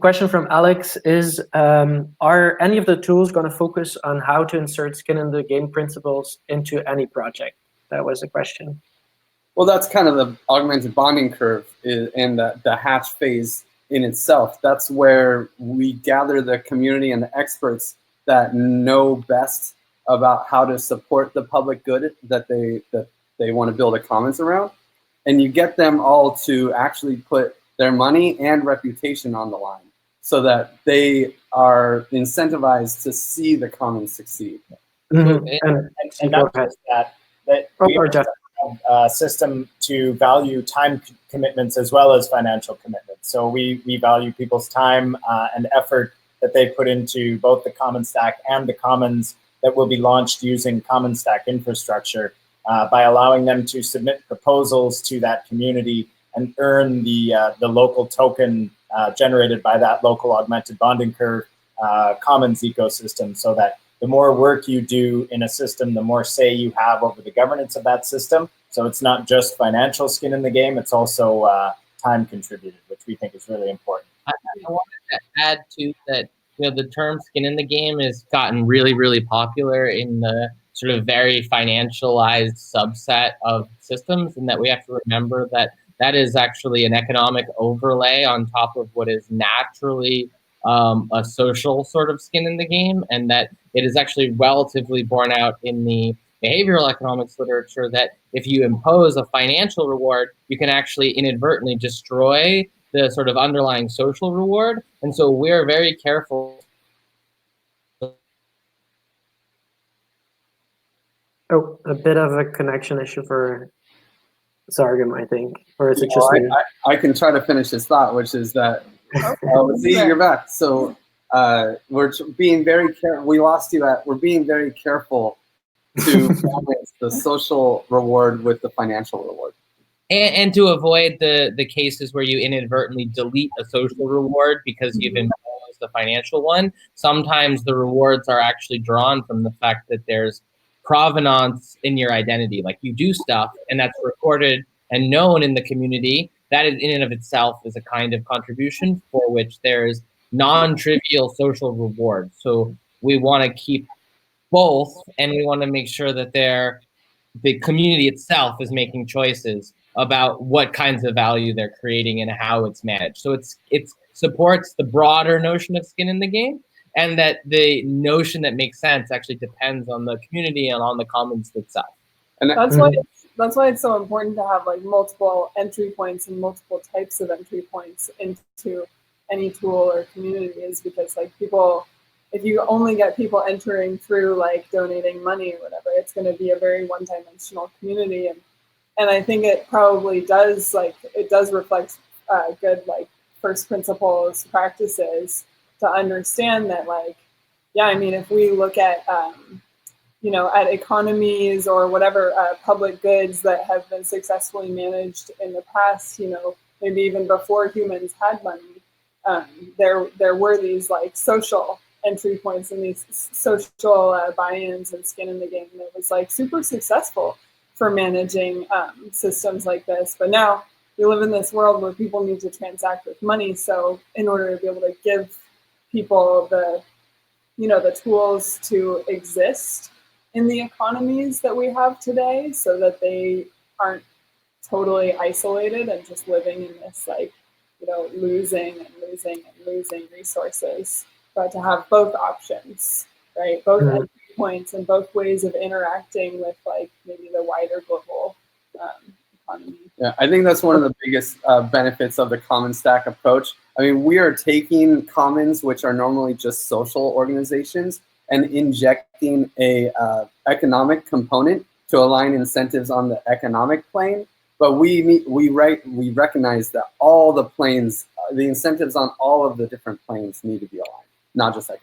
question from Alex is, are any of the tools going to focus on how to insert skin in the game principles into any project? That was the question. Well, that's kind of the augmented bonding curve and the hatch phase in itself. That's where we gather the community and the experts that know best about how to support the public good that they want to build a commons around. And you get them all to actually put their money and reputation on the line so that they are incentivized to see the commons succeed. Mm-hmm. And not just that we have a system to value time commitments as well as financial commitments. So we value people's time and effort that they put into both the Commons Stack and the Commons that will be launched using Commons Stack infrastructure by allowing them to submit proposals to that community and earn the local token generated by that local augmented bonding curve Commons ecosystem, so that the more work you do in a system, the more say you have over the governance of that system. So it's not just financial skin in the game, it's also time contributed, which we think is really important. I wanted to add too that the term skin in the game has gotten really, really popular in the sort of very financialized subset of systems, and that we have to remember that that is actually an economic overlay on top of what is naturally a social sort of skin in the game, and that it is actually relatively borne out in the behavioral economics literature that if you impose a financial reward, you can actually inadvertently destroy the sort of underlying social reward. And so we're very careful. Oh, a bit of a connection issue for Zargham, I think. Or is it just me? I can try to finish his thought, which is that see, you're back. So we're being very careful. We lost you at. We're being very careful to balance the social reward with the financial reward, and to avoid the cases where you inadvertently delete a social reward because you've imposed a financial one. Sometimes the rewards are actually drawn from the fact that there's provenance in your identity, like you do stuff and that's recorded and known in the community. That in and of itself is a kind of contribution for which there's non-trivial social reward. So we want to keep both, and we want to make sure that the community itself is making choices about what kinds of value they're creating and how it's managed. So it supports the broader notion of skin in the game, and that the notion that makes sense actually depends on the community and on the commons itself. And that's why it's so important to have like multiple entry points and multiple types of entry points into any tool or community, is because like people, if you only get people entering through like donating money or whatever, it's going to be a very one-dimensional community. And I think it probably does, like, it does reflect good like first principles practices to understand that, like, yeah, I mean, if we look at at economies or whatever public goods that have been successfully managed in the past, maybe even before humans had money, there were these like social entry points and these social buy-ins and skin in the game that was like super successful for managing systems like this. But now we live in this world where people need to transact with money. So in order to be able to give people the tools to exist in the economies that we have today, so that they aren't totally isolated and just living in this like, losing and losing and losing resources, but to have both options, right? Both entry points and both ways of interacting with like maybe the wider global economy. Yeah, I think that's one of the biggest benefits of the Commons Stack approach. I mean, we are taking commons, which are normally just social organizations, and injecting a economic component to align incentives on the economic plane. But we recognize that all the planes, the incentives on all of the different planes need to be aligned, not just economic.